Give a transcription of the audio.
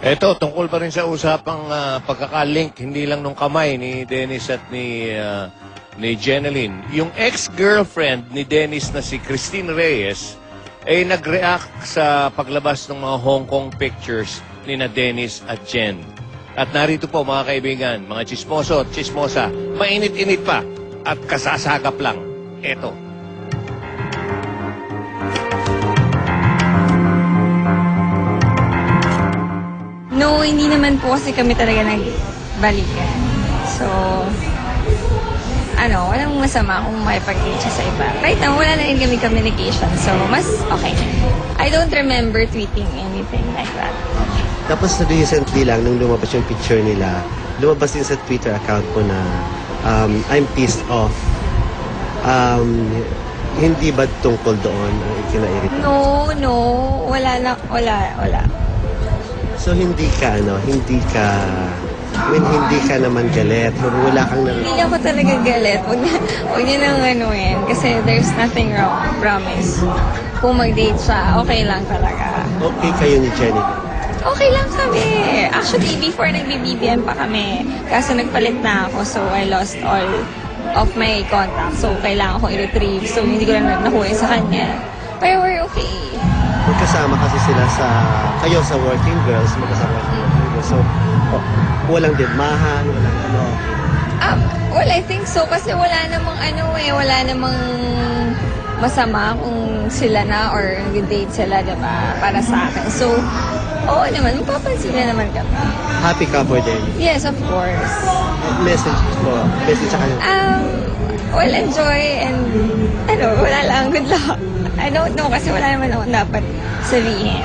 Eto, tungkol pa rin sa usapang pagkakalink, hindi lang nung kamay ni Dennis at ni Jeneline. Yung ex-girlfriend ni Dennis na si Christine Reyes ay nag-react sa paglabas ng mga Hong Kong pictures ni na Dennis at Jen. At narito po mga kaibigan, mga chismoso at chismosa, mainit-init pa at kasasagap lang. Eto. No, hindi naman po kasi kami talaga nagbalikan. So, walang masama kung makipag-date siya sa iba. Right now, wala na rin kami communication. So, mas okay. I don't remember tweeting anything like that. Tapos recently lang, nung lumabas yung picture nila, lumabas din sa Twitter account ko na I'm pissed off. Hindi ba tungkol doon ang ikinairit? No. Wala. So hindi ka hindi ka naman galit, wala kang Hindi ako talaga galit. Huwag niyo nang kasi there's nothing wrong, promise. Kung mag-date siya, okay lang talaga. Okay kayo ni Jenny? Okay lang kami. Actually, before nagbi-BBM pa kami, kaso nagpalit na ako, so I lost all of my contacts. So, kailangan kong i-retrieve. So, hindi ko na nakuha sa kanya. Pero we're okay. Magkasama kasi sila kayo sa Working Girls, magkasama sa Working Girls. So, walang didmahan, walang Well, I think so. Kasi wala namang masama kung sila na or nag-date sila, diba? Para sa akin. So, oo naman, mapapansin na naman kami. Happy couple din. Yes, of course. Message sa kanya. Well, enjoy and, wala lang, good luck. I don't know kasi wala naman akong dapat sabihin.